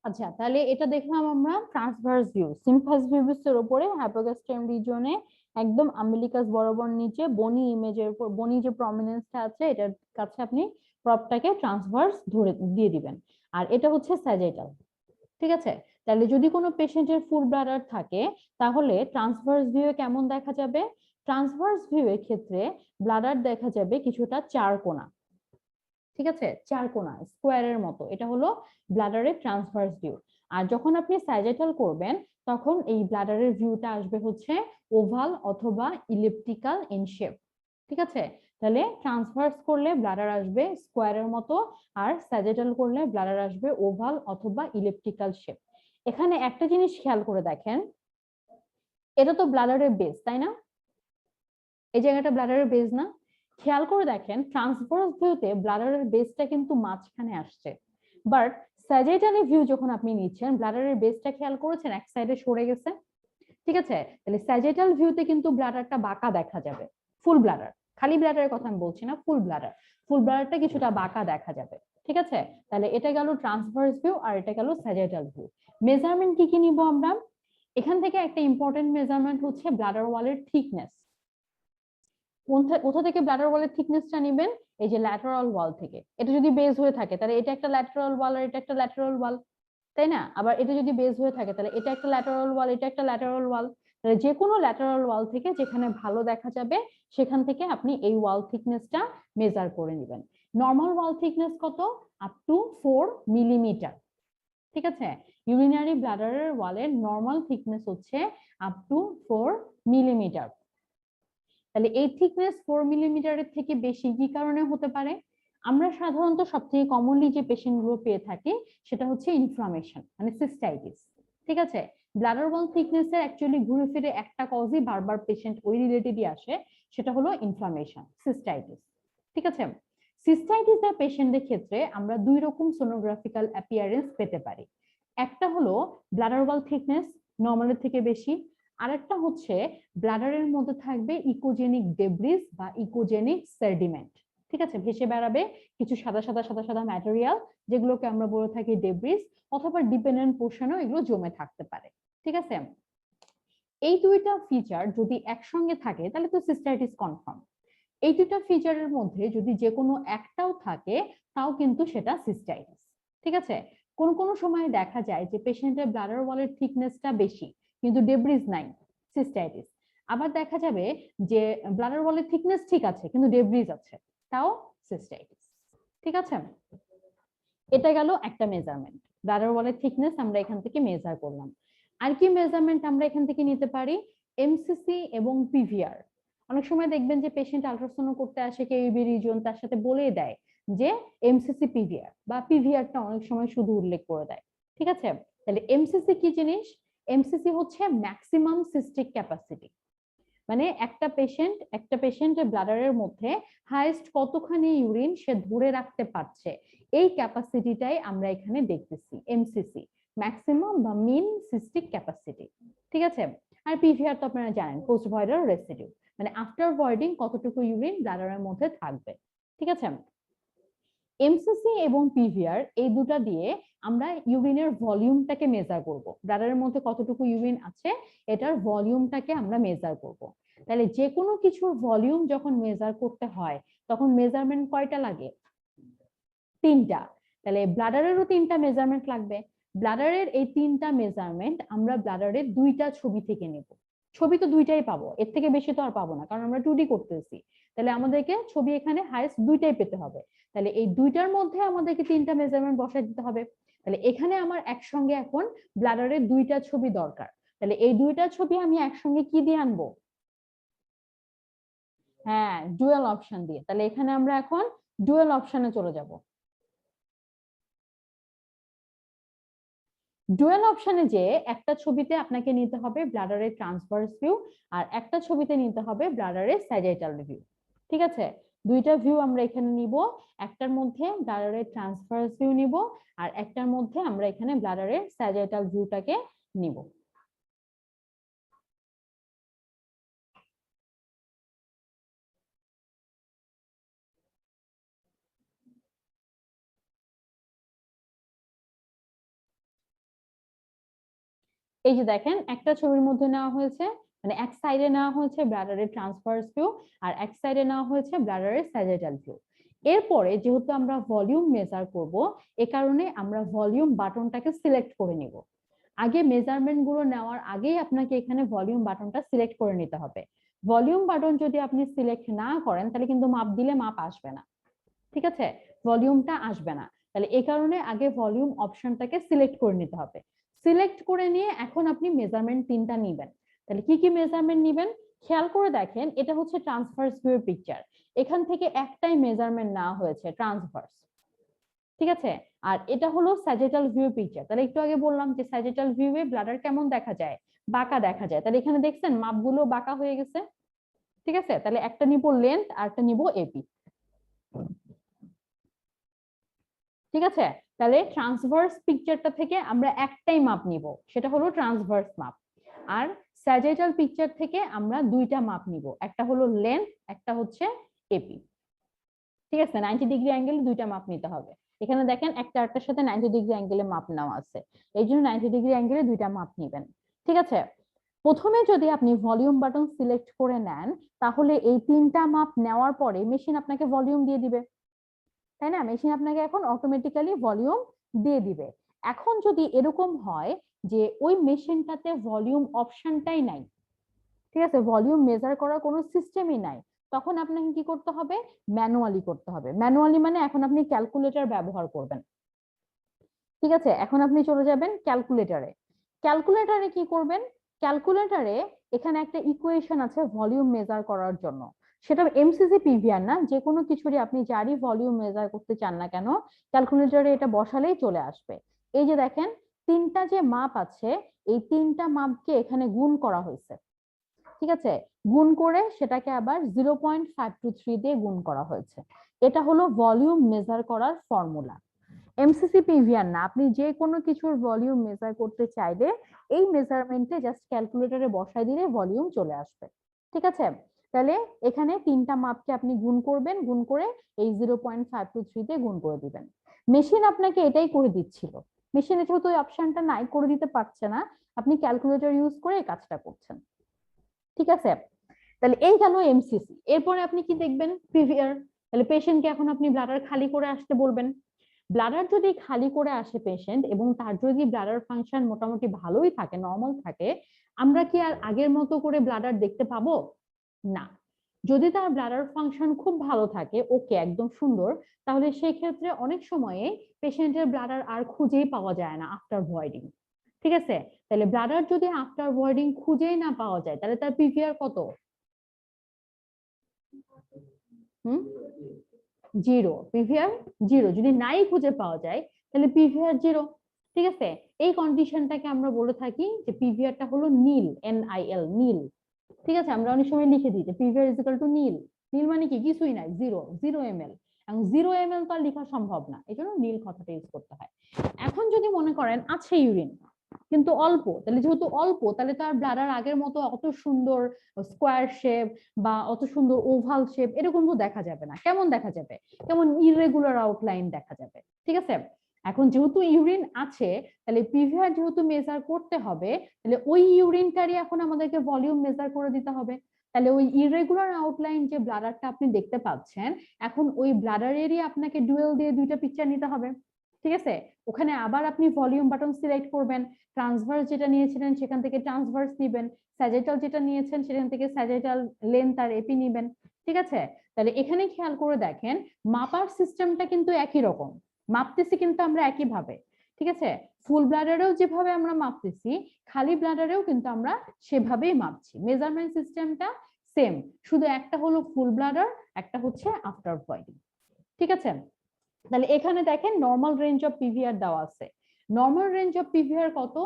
আচ্ছা, তাহলে এটা দেখলাম আমরা ট্রান্সভার্স ভিউ। সিম্পাস ভিউসের উপরে হাইপোগ্যাস্ট্রিয়াম রিজিয়নে একদম আম্বিলিকাস বরাবর নিচে বনি ইমেজের উপর বনি যে প্রমিনেন্সটা আছে এটার কাছে আপনি প্রপটাকে ট্রান্সভার্স ধরে দিয়ে দিবেন। আর এটা হচ্ছে স্যাজিটাল। ঠিক আছে, তাহলে যদি কোনো পেশেন্টের ফুল ব্লাডার থাকে তাহলে ট্রান্সভার্স ভিউ কেমন দেখা যাবে? ট্রান্সভার্স ভিউ এর ক্ষেত্রে ব্লাডার দেখা যাবে কিছুটা চার কোনা। ঠিক আছে, চার কোনা স্কোয়ারের মতো, এটা হলো ব্লাডারের ট্রান্সভার্স ভিউ। আর যখন আপনি স্যাজিটাল করবেন তখন এই ব্লাডারের ভিউটা আসবে হচ্ছে ওভাল অথবা ইলিপ্টিক্যাল ইন শেপ। ঠিক আছে, তাহলে ট্রান্সভার্স করলে ব্লাডার আসবে স্কোয়ারের মতো, আর স্যাজিটাল করলে ব্লাডার আসবে ওভাল অথবা ইলিপ্টিক্যাল শেপ। এখানে একটা জিনিস খেয়াল করে দেখেন, এটা তো ব্লাডারের বেস, তাই না? এই জায়গাটা ব্লাডারের বেস না? খেয়াল করে দেখেন ট্রান্সভার্স ভিউতে ব্লাডারের বেসটা কিন্তু মাঝখানে আসছে, বাট স্যাজিটাল ভিউ যখন আপনি নিচ্ছেন ব্লাডারের বেসটা খেয়াল করেছেন এক সাইডে সরে গেছে। ঠিক আছে, তাহলে স্যাজিটাল ভিউতে কিন্তু ব্লাডারটা বাঁকা দেখা যাবে। ফুল ব্লাডার, খালি ব্লাডারের কথা আমি বলছি না, ফুল ব্লাডার, ফুল ব্লাডারটা কিছুটা বাঁকা দেখা যাবে। ঠিক আছে, তাহলে এটা গেল ট্রান্সভার্স ভিউ আর এটা গেল স্যাজিটাল ভিউ। মেজারমেন্ট কি কি নিব আমরা? এখান থেকে একটা ইম্পর্টেন্ট মেজারমেন্ট হচ্ছে ব্লাডার ওয়ালের থিকনেস। কোথা থেকে ব্লাডার ওয়ালের থিকনেসটা নেবেন? এই যে ল্যাটারাল ওয়াল থেকে। এটা যদি বেজ হয়ে থাকে তাহলে এটা একটা ল্যাটারাল ওয়াল আর এটা একটা ল্যাটারাল ওয়াল, তাই না? আবার এটা যদি বেজ হয়ে থাকে তাহলে এটা একটা ল্যাটারাল ওয়াল, এটা একটা ল্যাটারাল ওয়াল। তাহলে যে কোনো ল্যাটারাল ওয়াল থেকে যেখানে ভালো দেখা যাবে সেখান থেকে আপনি এই ওয়াল থিকনেসটা মেজার করে নেবেন। নর্মাল ওয়াল থিকনেস কত? Up to 4 millimetre. ঠিক আছে, ইউরিনারি ব্লাডারের ওয়ালের নর্মাল থিকনেস হচ্ছে আপ টু 4 মিলিমিটার। তাহলে এই থিকনেস 4 মিলিমিটারের থেকে বেশি কি কারণে হতে পারে? আমরা সাধারণত সবথেকে কমনলি যে পেশেন্ট গুলো পেয়ে থাকি সেটা হচ্ছে ইনফ্লামেশন, মানে সিস্টাইটিস। ঠিক আছে, ব্লাডার ওয়াল থিকনেস এর অ্যাকচুয়ালি ঘুরে ফিরে একটা কজই বারবার পেশেন্ট ওই রিলেটেডই আসে, সেটা হলো ইনফ্লামেশন, সিস্টাইটিস। ঠিক আছে, সিস্টাইটিস এর পেশেন্টদের ক্ষেত্রে আমরা দুই রকম সোনোগ্রাফিক্যাল অ্যাপিয়ারেন্স পেতে পারি। একটা হলো ব্লাডার ওয়াল থিকনেস নর্মালের থেকে বেশি, আরেকটা হচ্ছে ব্লাডারের মধ্যে থাকবে ইকোজেনিক ডেব্রিস বা ইকোজেনিক সেডিমেন্ট। ঠিক আছে, ভেসে বেড়াবে কিছু সাদা সাদা সাদা সাদা ম্যাটেরিয়াল, যেগুলোকে আমরা বলে থাকি ডেব্রিস, অথবা ডিপেন্ডেন্ট পোর্শনেও এগুলো জমে থাকতে পারে। ঠিক আছে, এই দুইটা ফিচার যদি একসঙ্গে থাকে তাহলে তো সিস্টাইটিস কনফার্ম। এই দুইটা ফিচারের মধ্যে যদি যে কোনো একটাও থাকে তাও কিন্তু সেটা সিস্টাইটিস। ঠিক আছে, কোন কোন সময় দেখা যায় যে পেশেন্টের ব্লাডার ওয়ালের থিকনেসটা বেশি কিন্তু ডেব্রিজ নাই, সিস্টাইটিস। আবার দেখা যাবে যে ব্লাডার ওয়ালের থিকনেস ঠিক আছে কিন্তু ডেব্রিজ আছে, তাও সিস্টাইটিস। ঠিক আছে, এটা গেল একটা মেজারমেন্ট। ব্লাডার ওয়ালের থিকনেস আমরা এখান থেকে মেজার করলাম। আর কি মেজারমেন্ট আমরা এখান থেকে নিতে পারি? এমসিসি এবং পিভিআর। অনেক সময় দেখবেন যে পেশেন্ট আল্ট্রাসাউন্ড করতে আসে কেইবি রিজন, তার সাথে বলেই দেয় যে এমসিসি পিভিআর, বা পিভিআরটা অনেক সময় শুধু উল্লেখ করে দেয়। ঠিক আছে, তাহলে এমসিসি কি জিনিস? এমসিসি হচ্ছে ম্যাক্সিমাম সিস্টিক ক্যাপাসিটি, মানে একটা পেশেন্টের ব্লাডারের মধ্যে হাইয়েস্ট কতখানি ইউরিন সে ধরে রাখতে পারছে, এই ক্যাপাসিটিটাই আমরা এখানে দেখতেছি এমসিসি, ম্যাক্সিমাম বা মিন সিস্টিক ক্যাপাসিটি। ঠিক আছে, আর পিভিআর তো আপনারা জানেন, পোস্ট ভয়েডাল রেসিডিউ, মানে আফটার ভয়েডিং কতটুকু ইউরিন ব্লাডারের মধ্যে থাকবে। ঠিক আছে, এমসিসি এবং পিভিআর এই দুটা দিয়ে আমরা ইউরিনের ভলিউমটাকে মেজার করব, ব্লাডারের মধ্যে কতটুকু ইউরিন আছে এটার ভলিউমটাকে আমরা মেজার করব। তাহলে যে কোনো কিছুর ভলিউম যখন মেজার করতে হয় তখন মেজারমেন্ট কয়টা লাগে? তিনটা। তাহলে ব্লাডারেরও তিনটা মেজারমেন্ট লাগবে। ব্লাডারের এই তিনটা মেজারমেন্ট আমরা ব্লাডারের দুইটা ছবি থেকে নেব। ছবি তো দুইটাই পাবো, এর থেকে বেশি তো আর পাবো না, কারণ আমরা 2D করতেছি। তাহলে আমাদেরকে ছবি এখানে হাইয়েস্ট দুইটাই পেতে হবে। তাহলে এই দুইটার মধ্যে আমাদেরকে তিনটা মেজারমেন্ট বসাই দিতে হবে। তাহলে এখানে আমার একসঙ্গে এখন ব্লাডারের দুইটা ছবি দরকার। তাহলে এই দুইটা ছবি আমি একসঙ্গে কি দিয়ে আনবো? হ্যাঁ, ডুয়াল অপশন দিয়ে। তাহলে এখানে আমরা এখন ডুয়াল অপশনে চলে যাব। ডুয়াল অপশনে যে একটা ছবিতে আপনাকে নিতে হবে ব্লাডারের ট্রান্সভার্স ভিউ, আর একটা ছবিতে নিতে হবে ব্লাডারের স্যাজিটাল ভিউ। ঠিক আছে, দুইটা ভিউ আমরা এখানে নিব, একটার মধ্যে ব্লাডারের ট্রান্সভার্স ভিউ নিব, আর একটার মধ্যে আমরা এখানে ব্লাডারের স্যাজিটাল ভিউটাকে নিব। এই যে দেখেন একটা ছবির মধ্যে নেওয়া হয়েছে, মানে এক সাইডে নেওয়া হয়েছে ব্লাডারের ট্রান্সভার্স ভিউ আর এক সাইডে নেওয়া হয়েছে ব্লাডারের স্যাজিটাল ভিউ। এরপরে যেহেতু আমরা ভলিউম মেজার করব, এ কারণে আমরা ভলিউম বাটনটাকে সিলেক্ট করে নিব। আগে মেজারমেন্ট গুলো নেওয়ার আগেই আপনাকে এখানে ভলিউম বাটনটা সিলেক্ট করে নিতে হবে। ভলিউম বাটন যদি আপনি সিলেক্ট না করেন তাহলে কিন্তু মাপ দিলে মাপ আসবে না, ঠিক আছে, ভলিউমটা আসবে না। তাহলে এই কারণে আগে ভলিউম অপশনটাকে সিলেক্ট করে নিতে হবে। সিলেক্ট করে নিয়ে এখন আপনি মেজারমেন্ট তিনটা নিবেন। তাহলে কি কি মেজারমেন্ট নিবেন খেয়াল করে দেখেন, এটা হচ্ছে ট্রান্সভার্স ভিউ পিকচার, এখান থেকে একটাই মেজারমেন্ট নেওয়া হয়েছে ট্রান্সভার্স, ঠিক আছে। আর এটা হলো স্যাজিটাল ভিউ পিকচার। তাহলে একটু আগে বললাম যে স্যাজিটাল ভিউয়ে ব্লাডার কেমন দেখা যায়, বাঁকা দেখা যায়। তাহলে এখানে দেখছেন মাপগুলো বাঁকা হয়ে গেছে, ঠিক আছে। তাহলে একটা নিব লেন্থ আর একটা নিব এপি, ঠিক আছে। তাহলে ট্রান্সভার্স পিকচারটা থেকে আমরা একটাই মাপ নিব, সেটা হলো ট্রান্সভার্স মাপ। আর স্যাজিটাল পিকচার থেকে আমরা দুইটা মাপ নিব, একটা হলো লেন্থ, একটা হচ্ছে এপি, ঠিক আছে। 90 ডিগ্রি অ্যাঙ্গেল দুইটা মাপ নিতে হবে। এখানে দেখেন একটা আরেকটার সাথে 90 ডিগ্রি অ্যাঙ্গেলে মাপ নেওয়া আছে, এই জন্য 90 ডিগ্রি অ্যাঙ্গেলে দুইটা মাপ নেবেন, ঠিক আছে। প্রথমে যদি আপনি ভলিউম বাটন সিলেক্ট করে নেন তাহলে এই তিনটা মাপ নেওয়ার পরে মেশিন আপনাকে ভলিউম দিয়ে দিবে, তাই না। মেশিন আপনাকে এখন অটোমেটিক্যালি ভলিউম দিয়ে দিবে। এখন যদি এরকম হয় যে ওই মেশিনটাতে ভলিউম অপশনটাই নাই, ঠিক আছে, ভলিউম মেজার করার কোনো সিস্টেমই নাই, তখন আপনাকে কি করতে হবে, ম্যানুয়ালি করতে হবে। ম্যানুয়ালি মানে এখন আপনি ক্যালকুলেটর ব্যবহার করবেন, ঠিক আছে। এখন আপনি চলে যাবেন ক্যালকুলেটরে। ক্যালকুলেটরে কি করবেন, ক্যালকুলেটরে এখানে একটা ইকুয়েশন আছে ভলিউম মেজার করার জন্য, সেটা এমসিসি পিভিআর না, যে কোনো কিছুরই আপনি যারই ভলিউম মেজার করতে চান না কেন ক্যালকুলেটরে এটা বসালেই চলে আসবে। এই যে দেখেন তিনটা যে মাপ আছে, এই তিনটা মাপকে এখানে গুণ করা হয়েছে, ঠিক আছে। গুণ করে সেটাকে আবার 0.523 দিয়ে গুণ করা হয়েছে। এটা হলো ভলিউম মেজার করার ফর্মুলা। এমসিসি পিভিআর না, আপনি যে কোনো কিছুর ভলিউম মেজার করতে চাইলে এই মেজারমেন্টে জাস্ট ক্যালকুলেটরে বসাই দিলে ভলিউম চলে আসবে, ঠিক আছে। তাহলে এখানে তিনটা মাপকে আপনি গুণ করবেন, গুণ করে এই 0.523 দিয়ে গুণ করে দিবেন। মেশিন আপনাকে এটাই করে দিচ্ছিল, মেশিনে যেহেতু ওই অপশনটা নাই করে দিতে পারছে না, আপনি ক্যালকুলেটর ইউজ করে এই কাজটা করছেন, ঠিক আছে। তাহলে এই গেল এমসিসি। এরপরে আপনি কি দেখবেন, পিভিআর। তাহলে পেশেন্টকে এখন আপনি ব্লাডার খালি করে আসতে বলবেন। ব্লাডার যদি খালি করে আসে পেশেন্ট এবং তার যদি ব্লাডার ফাংশন মোটামুটি ভালোই থাকে, নর্মাল থাকে, আমরা কি আর আগের মতো করে ব্লাডার দেখতে পাবো না। যদি তার ব্লাডার ফাংশন খুব ভালো থাকে, ওকে একদম সুন্দর, তাহলে সেই ক্ষেত্রে অনেক সময়ে পেশেন্টের ব্লাডার আর খুঁজেই পাওয়া যায় না আফটার ভয়েডিং, ঠিক আছে। তাহলে ব্লাডার যদি আফটার ভয়েডিং খুঁজেই না পাওয়া যায় তাহলে তার পিভিআর কত, জিরো, পিভিআর জিরো। যদি নাই খুঁজে পাওয়া যায় তাহলে পিভিআর জিরো, ঠিক আছে। এই কন্ডিশনটাকে আমরা বলে থাকি যে পিভিআরটা হলো নীল, NIL, নীল, ঠিক আছে। আমরা অনেক সময় লিখে দিই যে পিভিআর ইজ ইকুয়াল টু নীল। নীল মানে কি, কিছুই নাই, জিরো, 0 ml। এবং 0 ml তো আর লেখা সম্ভব না, এই জন্য নীল কথাটা ইউজ করতে হয়। এখন যদি মনে করেন আছে ইউরিন কিন্তু অল্প, তাহলে যেহেতু অল্প তাহলে তার ব্লাডার আগের মতো অত সুন্দর স্কোয়ার শেপ বা অত সুন্দর ওভাল শেপ এরকম তো দেখা যাবে না। কেমন দেখা যাবে, কেমন ইররেগুলার আউটলাইন দেখা যাবে, ঠিক আছে। এখন যেহেতু ইউরিন আছে তাহলে পিভিআর যেহেতু মেজার করতে হবে, তাহলে ওই ইউরিনটারই এখন আমাদেরকে ভলিউম মেজার করে দিতে হবে। তাহলে ওই ইররেগুলার আউটলাইন যে ব্লাডারটা আপনি দেখতে পাচ্ছেন, এখন ওই ব্লাডারেরই আপনাকে ডুয়েল দিয়ে দুইটা পিকচার নিতে হবে, ঠিক আছে। ওখানে আবার আপনি ভলিউম বাটন সিলেক্ট করবেন, ট্রান্সভার্স যেটা নিয়েছিলেন সেখান থেকে ট্রান্সভার্স নিবেন, স্যাজিটাল যেটা নিয়েছেন সেখান থেকে স্যাজিটাল লেন্থ আর এপি নিবেন, ঠিক আছে। তাহলে এখানে খেয়াল করে দেখেন মাপার সিস্টেমটা কিন্তু একই রকম, মাপতেছি কিন্তু আমরা একই ভাবে, ঠিক আছে। ফুল ব্লাডারেও যেভাবে আমরা মাপতেছি খালি ব্লাডারেও কিন্তু আমরা সেভাবেই মাপছি, মেজারমেন্ট সিস্টেমটা সেম, শুধু একটা হলো ফুল ব্লাডার, একটা হচ্ছে আফটার ভয়েডিং, ঠিক আছে। তাহলে এখানে দেখেন নর্মাল রেঞ্জ অফ পিভিআর দেওয়া আছে। নর্মাল রেঞ্জ অফ পিভিআর কত,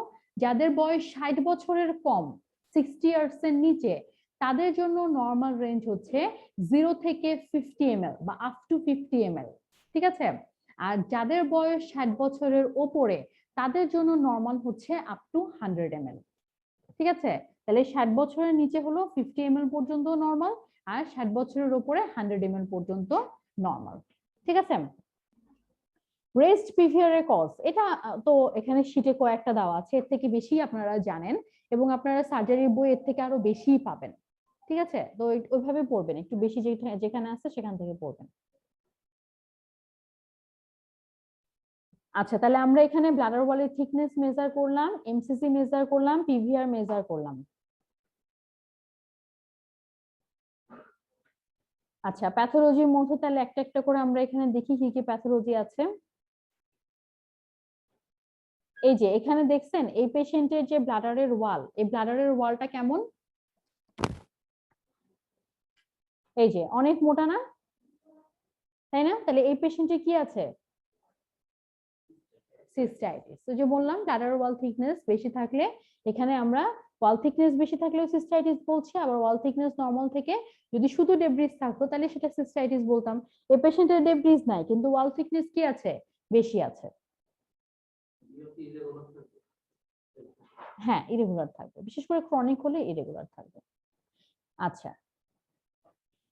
যাদের বয়স 60 বছরের কম, 60 ইয়ার্স এর নিচে, তাদের জন্য নর্মাল রেঞ্জ হচ্ছে 0 থেকে 50 ml বা আপ টু 50 ml, ঠিক আছে। আর যাদের বয়স 60 বছরের ওপরে তাদের জন্য নর্মাল হচ্ছে আপ টু 100 ml, ঠিক আছে। তাহলে 60 বছরের নিচে হলো 50 ml পর্যন্ত নর্মাল, আর 60 বছরের উপরে 100 ml পর্যন্ত নর্মাল, ঠিক আছে। রেস্ট পিভিআর এর কজ এটা তো এখানে শীটে কয়েকটা দেওয়া আছে, এর থেকে বেশি আপনারা জানেন এবং আপনারা সার্জারির বই এর থেকে আরো বেশি পাবেন। ঠিক আছে, তো ওইভাবে পড়বেন, একটু বেশি যেখানে আছে সেখান থেকে পড়বেন। আচ্ছা, তাহলে আমরা এখানে ব্লাডার ওয়ালের থিকনেস মেজার করলাম, এমসিসি মেজার করলাম, পিভিআর মেজার করলাম। আচ্ছা, প্যাথোলজির মধ্যে তাহলে একটা একটা করে আমরা এখানে দেখি কি কি প্যাথোলজি আছে। এই যে এখানে দেখছেন এই পেশেন্টের যে ব্লাডারের ওয়াল, এই ব্লাডারের ওয়ালটা কেমন, এই যে অনেক মোটা না, তাই না? তাহলে এই পেশেন্টে কি আছে, সিস্টাইটিস। তো যে বললাম ব্লাডার ওয়াল থিকনেস বেশি থাকলে এখানে আমরা ওয়াল থিকনেস বেশি থাকলেও সিস্টাইটিস বলছি, আবার ওয়াল থিকনেস নরমাল থেকে যদি শুধু ডেব্রিজ থাকতো তাহলে সেটা সিস্টাইটিস বলতাম। এই পেশেন্টের ডেব্রিজ নাই কিন্তু ওয়াল থিকনেস কি আছে, বেশি আছে। হ্যাঁ, ইরেগুলার থাকবে, বিশেষ করে ক্রনিক হলে ইরেগুলার থাকবে। আচ্ছা,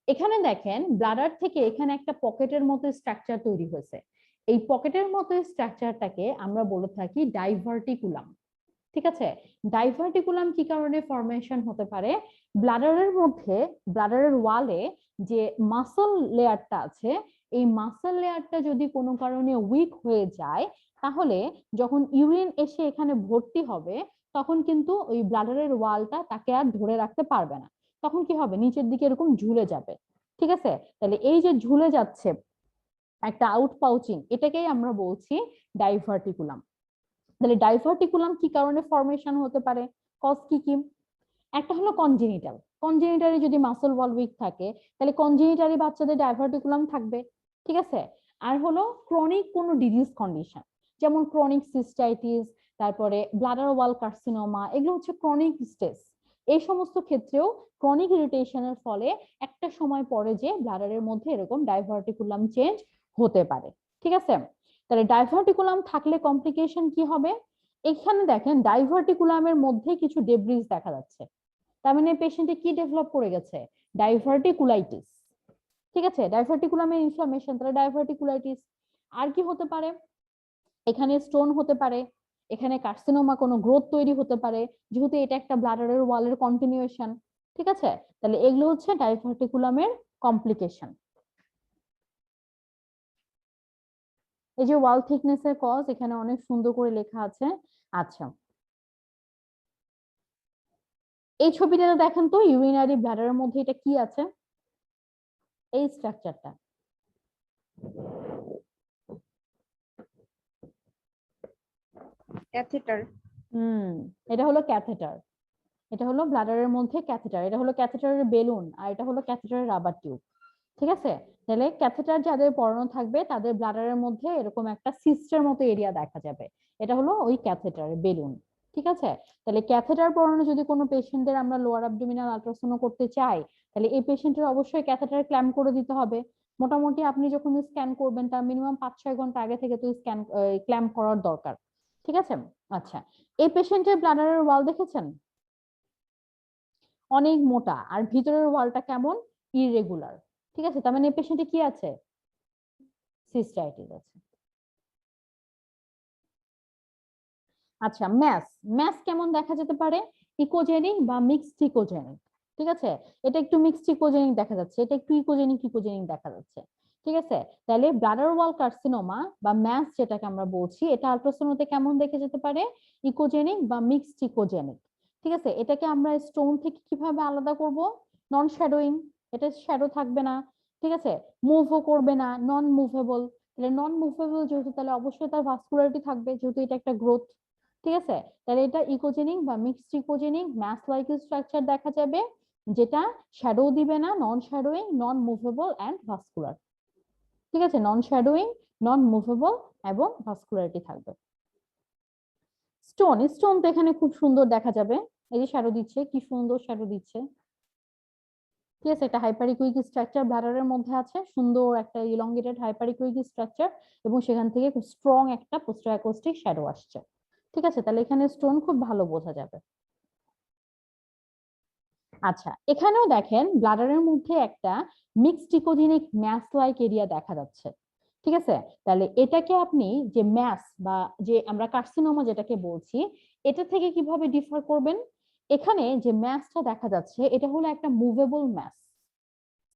এখানে দেখেন ব্লাডার থেকে এখানে একটা পকেটের মতো স্ট্রাকচার তৈরি হয়েছে। এই পকেটের মতো স্ট্রাকচারটাকে আমরা বলে থাকি ডাইভার্টিকুলাম। ঠিক আছে, ডাইভার্টিকুলাম কি কারণে ফরমেশন হতে পারে, ব্লাডারের মধ্যে, ব্লাডারের ওয়ালে যে মাসল লেয়ারটা আছে, এই মাসল লেয়ারটা যদি কোনো কারণে উইক হয়ে যায় তাহলে যখন ইউরিন এসে এখানে ভর্তি হবে তখন কিন্তু ওই ব্লাডারের ওয়ালটা তাকে আর ধরে রাখতে পারবে না, তখন কি হবে, নিচের দিকে এরকম ঝুলে যাবে। ঠিক আছে, তাহলে এই যে ঝুলে যাচ্ছে একটা আউট পাউচিং, এটাকেই আমরা বলছি ডাইভার্টিকুলাম। তাহলে ডাইভার্টিকুলাম কি কারণে ফরমেশন হতে পারে, কজ কি কি, একটা হলো কনজেনিটাল, কনজেনিটালি যদি মাসল ওয়াল উইক থাকে তাহলে কনজেনিটালি বাচ্চাদের ডাইভার্টিকুলাম থাকবে। ঠিক আছে, আর হলো ক্রনিক কোনো ডিজিজ কন্ডিশন, যেমন ক্রনিক সিস্টাইটিস, তারপরে ব্লাডার ওয়াল কার্সিনোমা, এগুলো হচ্ছে ক্রনিক স্টেজ। এই সমস্ত ক্ষেত্রেও ক্রনিক ইরিটেশনের ফলে একটা সময় পরে যে ব্লাডারের মধ্যে এরকম ডাইভার্টিকুলাম চেঞ্জ হতে পারে। ঠিক আছে, তাহলে ডাইভার্টিকুলাম থাকলে কমপ্লিকেশন কি হবে, এখানে দেখেন ডাইভার্টিকুলামের মধ্যে কিছু ডেব্রিজ দেখা যাচ্ছে, তার মানে পেশেন্টে কি ডেভেলপ করে গেছে, ডাইভার্টিকুলাইটিস। ঠিক আছে, ডাইভার্টিকুলামের ইনফ্লামেশন, তাহলে ডাইভার্টিকুলাইটিস। আর কি হতে পারে, এখানে স্টোন হতে পারে, এখানে কার্সিনোমা কোনো গ্রোথ তৈরি হতে পারে, যেহেতু এটা একটা ব্লাডারের ওয়ালের কন্টিনিউয়েশন। ঠিক আছে, তাহলে এগুলো হচ্ছে ডাইভার্টিকুলামের কমপ্লিকেশন। এই যে ওয়াল থিকনেসের কজ এখানে অনেক সুন্দর করে লেখা আছে। আচ্ছা, এই ছবিটা দেখেন তো, ইউরিনারি ব্লাডারের মধ্যে এটা কি আছে, এই স্ট্রাকচারটা, ক্যাথেটার। এটা হলো ক্যাথেটার, এটা হলো ব্লাডারের মধ্যে ক্যাথেটার, এটা হলো ক্যাথেটারের বেলুন, আর এটা হলো ক্যাথেটারের রাবার টিউব। ঠিক আছে, তাহলে ক্যাথেটার যাদের পড়ানো থাকবে তাদের ব্লাডারের মধ্যে এরকম একটা সিস্টের মতো এরিয়া দেখা যাবে, এটা হলো ওই ক্যাথেটারের বেলুন। ঠিক আছে, তাহলে ক্যাথেটার পড়ানো যদি কোনো পেশেন্টদের আমরা লোয়ার অ্যাবডোমিনাল আল্ট্রাসাউন্ড করতে চাই তাহলে এই পেশেন্টের অবশ্যই ক্যাথেটার ক্ল্যাম্প করে দিতে হবে। মোটামুটি আপনি যখন স্ক্যান করবেন তার মিনিমাম 5-6 ঘন্টা আগে থেকে তো স্ক্যান ক্ল্যাম্প করার দরকার। ঠিক আছে, আচ্ছা, এই পেশেন্টের ব্লাডারের ওয়াল দেখেছেন অনেক মোটা, আর ভিতরের ওয়ালটা কেমন, ইররেগুলার। ঠিক আছে, তার মানে এই পেশেন্টে কি আছে, সিস্টাইটিস আছে। আচ্ছা, ম্যাস, ম্যাস কেমন দেখা যেতে পারে, ইকোজেনিক বা মিক্সড ইকোজেনিক। ঠিক আছে, এটা একটু মিক্সড ইকোজেনিক দেখা যাচ্ছে, এটা একটু ইকোজেনিক ইকোজেনিক দেখা যাচ্ছে। ঠিক আছে, তাহলে ব্লাডার ওয়াল কার্সিনোমা বা ম্যাস যেটাকে আমরা বলছি এটা আল্ট্রাসাউন্ডে কেমন দেখে যেতে পারে, ইকোজেনিক বা মিক্সড ইকোজেনিক। ঠিক আছে, এটাকে আমরা স্টোন থেকে কিভাবে আলাদা করব, নন শ্যাডোইং, এটা শ্যাডো থাকবে না। ঠিক আছে, মুভও করবে না, নন মুভেবল। তাহলে নন মুভেবল যেহেতু তাহলে অবশ্যই তার ভাস্কুলারিটি থাকবে, যেহেতু এটা একটা গ্রোথ। ঠিক আছে, তাহলে এটা ইকোজেনিক বা mixed echogenic mass like structure দেখা যাবে, যেটা শ্যাডো দিবে না, non shadowing, non movable and vascular. ঠিক আছে, নন শ্যাডোইং, নন মুভেবল এবং ভাস্কুলারিটি থাকবে। স্টোন, স্টোন তো এখানে খুব সুন্দর দেখা যাবে, এই যে শ্যাডো দিচ্ছে, কি সুন্দর শ্যাডো দিচ্ছে। ঠিক আছে, একটা হাইপারিকুইক স্ট্রাকচার ব্লাডারের মধ্যে আছে, সুন্দর একটা ইলংগেটেড হাইপারিকুইক স্ট্রাকচার, এবং সেখান থেকে খুব স্ট্রং একটা পোস্টারঅ্যাকোস্টিক শ্যাডো আসছে। ঠিক আছে, তাহলে এখানে স্টোন খুব ভালো বোঝা যাবে। আচ্ছা, এখানেও দেখেন ব্লাডারের মধ্যে একটা mixed echogenic mass like area দেখা যাচ্ছে। ঠিক আছে? তাহলে এটাকে আপনি যে ম্যাস বা যে আমরা কার্সিনোমা যেটাকে বলছি, এটা থেকে কিভাবে ডিফার করবেন? এখানে যে ম্যাসটা দেখা যাচ্ছে এটা হলো একটা মুভেবল ম্যাস।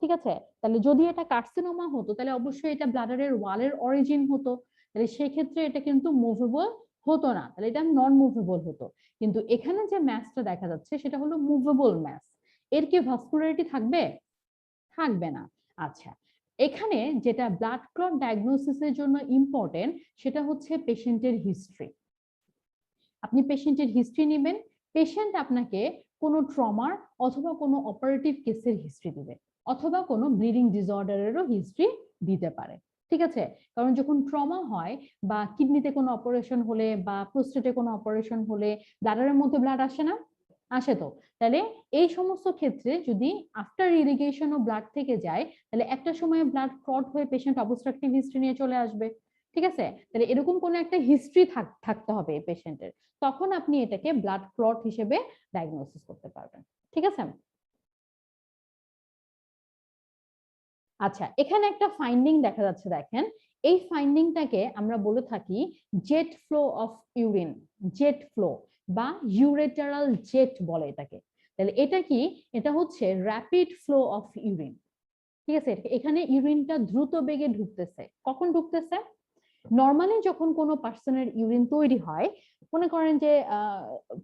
ঠিক আছে? তাহলে যদি এটা কার্সিনোমা হতো তাহলে অবশ্যই এটা ব্লাডারের ওয়ালের অরিজিন হতো, তাহলে সেই ক্ষেত্রে এটা কিন্তু মুভেবল হতো না, তাহলে এটা নন মুভেবল হতো। কিন্তু এখানে যে ম্যাসটা দেখা যাচ্ছে সেটা হলো মুভেবল ম্যাস। এর কি ভাস্কুলারিটি থাকবে? থাকবে না। আচ্ছা, এখানে যেটা ব্লাড ক্লট ডায়াগনোসিসের জন্য ইম্পর্টেন্ট সেটা হচ্ছে পেশেন্টের হিস্ট্রি। আপনি পেশেন্টের হিস্ট্রি নেবেন, পেশেন্ট আপনাকে কোনো ট্রমার অথবা কোনো অপারেটিভ কেসের হিস্ট্রি দিবে, অথবা কোনো ব্লিডিং ডিসঅর্ডারেরও হিস্ট্রি দিতে পারে। ঠিক আছে? কারণ যখন ট্রমা হয় বা কিডনিতে কোনো অপারেশন হলে বা প্রোস্টেটে কোনো অপারেশন হলে ব্লাডারের মধ্যে ব্লাড আসে না? আসে তো। তাহলে এই সমস্ত ক্ষেত্রে যদি আফটার ইরিগেশন ও ব্লাড থেকে যায় তাহলে একটা সময় ব্লাড ক্লট হয়ে পেশেন্ট অবস্ট্রাকটিভ হিস্ট্রি নিয়ে চলে আসবে। ঠিক আছে? তাহলে এরকম কোনো একটা হিস্ট্রি থাকতে হবে এই পেশেন্টের, তখন আপনি এটাকে ব্লাড ক্লট হিসেবে ডায়াগনোসিস করতে পারবেন। ঠিক আছে? আচ্ছা, এখানে একটা ফাইন্ডিং দেখা যাচ্ছে, দেখেন এই ফাইন্ডিংটাকে আমরা বলে থাকি jet flow of urine, jet flow বা ইউরেটারাল জেট বলে এটাকে। তাহলে এটা কি? এটা হচ্ছে র্যাপিড ফ্লো অফ ইউরিন। ঠিক আছে? এখানে ইউরিনটা দ্রুত বেগে ঢুকতেছে। কখন ঢুকতেছে? নর্মালি যখন কোনো পার্সনের ইউরিন তৈরি হয়, মনে করেন যে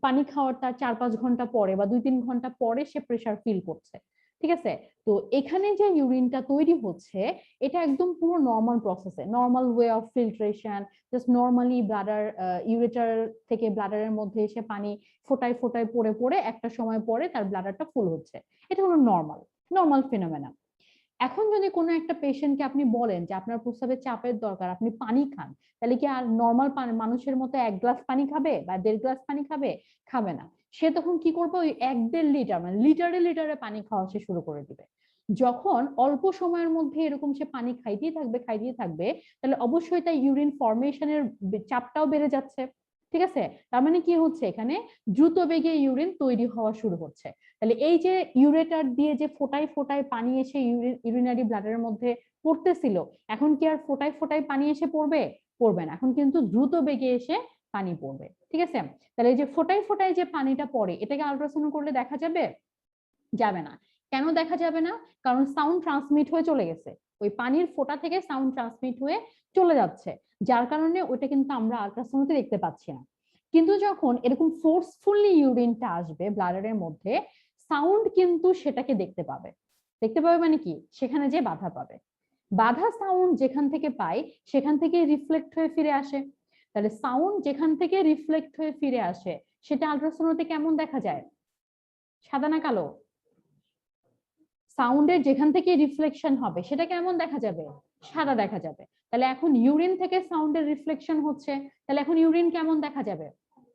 পানি খাওয়ার তার 4-5 ঘন্টা পরে বা 2-3 ঘন্টা পরে সে প্রেসার ফিল করছে। ঠিক আছে? তো এখানে যে ইউরিনটা তৈরি হচ্ছে এটা একদম পুরো নর্মাল প্রসেসে, normal way of filtration, just normally bladder ureter থেকে ব্লাডারের মধ্যে এসে পানি ফোটায় ফোটায় পড়ে পড়ে একটা সময় পরে তার ব্লাডারটা ফুল হচ্ছে। এটা হলো নর্মাল, নর্মাল ফিনোমেনা। এখন যদি কোনো একটা পেশেন্টকে আপনি বলেন যে আপনার প্রস্রাবের চাপের দরকার, আপনি পানি খান, তাহলে কি আর নর্মাল মানুষের মতো 1 গ্লাস পানি খাবে বা 1.5 গ্লাস পানি খাবে? খাবে না। সে তখন কি করবে? ওই 1-1.5 লিটার মানে লিটারে লিটারে পানি খাওয়া সে শুরু করে দিবে। যখন অল্প সময়ের মধ্যে এরকম সে পানি খাইতেই থাকবে তাহলে অবশ্যই তার ইউরিন ফরমেশনের চাপটাও বেড়ে যাচ্ছে। ঠিক আছে? তার মানে কি হচ্ছে? এখানে দ্রুত বেগে ইউরিন তৈরি হওয়া শুরু হচ্ছে। তাহলে এই যে ইউরেটার দিয়ে যে ফোটায় ফোটায় পানি এসে ইউরিনারি ব্লাডারের মধ্যে পড়তেছিল, এখন কি আর ফোটায় ফোটায় পানি এসে পড়বে? পড়বে না, এখন কিন্তু দ্রুত বেগে এসে পানি পড়বে। ঠিক আছে? তাহলে এই যে ফোটায় ফোটায় যে পানিটা পড়ে এটাকে আল্ট্রাসাউন্ড করলে দেখা যাবে? যাবে না। কেন দেখা যাবে না? কারণ সাউন্ড ট্রান্সমিট হয়ে চলে গেছে, ওই পানির ফোঁটা থেকে সাউন্ড ট্রান্সমিট হয়ে চলে যাচ্ছে, যার কারণে ওটা কিন্তু আমরা আল্ট্রাসাউন্ডে দেখতে পাচ্ছি না। কিন্তু যখন এরকম ফোর্সফুলি ইউরিনটা আসবে ব্লাডারের মধ্যে, সাউন্ড কিন্তু সেটাকে দেখতে পাবে। দেখতে পাবে মানে কি? সেখানে যে বাধা পাবে, বাধা সাউন্ড যেখান থেকে পাই সেখান থেকে রিফ্লেক্ট হয়ে ফিরে আসে। তাহলে সাউন্ড যেখান থেকে রিফ্লেক্ট হয়ে ফিরে আসে সেটা আল্ট্রাসাউন্ডে কেমন দেখা যায়? সাদা না কালো? সাউন্ডের যেখান থেকে রিফ্লেকশন হবে সেটা কেমন দেখা যাবে? সাদা দেখা যাবে। তাহলে এখন ইউরিন থেকে সাউন্ডের রিফ্লেকশন হচ্ছে, তাহলে এখন ইউরিন কেমন দেখা যাবে?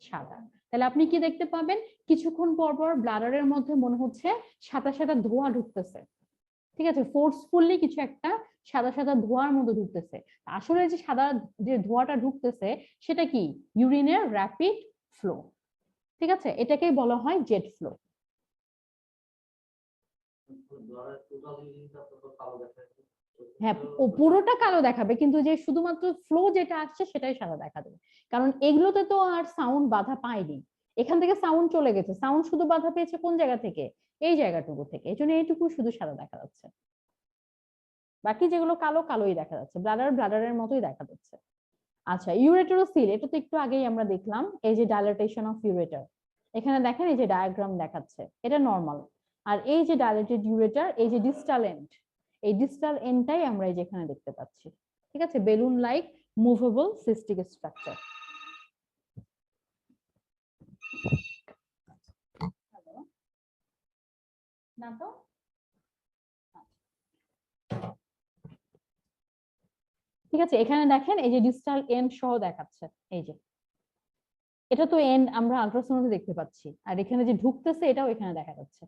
সাদা। তাহলে আপনি কি দেখতে পাবেন? কিছুক্ষণ পর পর ব্লাডারের মধ্যে মনে হচ্ছে সাদা সাদা ধোঁয়া ঢুকতেছে। ঠিক আছে? ফোর্সফুলি কিছু একটা সাদা সাদা ধোঁয়ার মধ্যে ঢুকতেছে। আসলে যে সাদা যে ধোঁয়াটা ঢুকতেছে সেটা কি? ইউরিনের র্যাপিড ফ্লো। ঠিক আছে? এটাকেই বলা হয় জেট ফ্লো। হ্যাঁ, ও পুরোটা কালো দেখাবে কিন্তু যে শুধুমাত্র ফ্লো যেটা আসছে সেটাই সাদা দেখা দেবে। কারণ এগুলোতে তো আর সাউন্ড বাধা পায়নি, এখান থেকে সাউন্ড চলে গেছে, সাউন্ড শুধু বাধা পেয়েছে কোন জায়গা থেকে? এই জায়গাটুকু থেকে, এই জন্য এইটুকু শুধু সাদা দেখা যাচ্ছে, বাকি যেগুলো কালো কালোই দেখা যাচ্ছে, ব্লাডারের মতোই দেখা যাচ্ছে। আচ্ছা, ইউরেটারোসিল, এটা তো একটু আগেই আমরা দেখলাম, এই যে ডাইলেটেশন অফ ইউরেটার, এখানে দেখেন এই যে ডায়াগ্রাম দেখাচ্ছে, এটা নরমাল। আর এই যে ডাইলেটেড ইউরেটার, এই যে ডিস্টাল এন্ড, এই ডিস্টাল এন্ডটাই আমরা এই যে এখানে দেখতে পাচ্ছি। ঠিক আছে? Balloon like movable cystic structure. না তো, ঠিক আছে, এখানে দেখেন এই যে ডিস্টাল এন্ড সহ দেখাচ্ছে, এই যে এটা তো এন্ড আমরা আল্ট্রাসাউন্ডে দেখতে পাচ্ছি, আর এখানে যে ঢুকতেছে এটাও এখানে দেখা যাচ্ছে,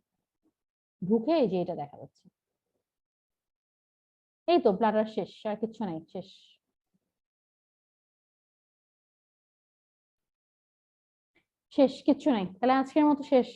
ঢুকে এই যে এটা দেখা যাচ্ছে। এই তো ব্লাডার শেষ, আর কিছু নাই, শেষ। শেষ, কিচ্ছু নাই, তাহলে আজকের মতো শেষ।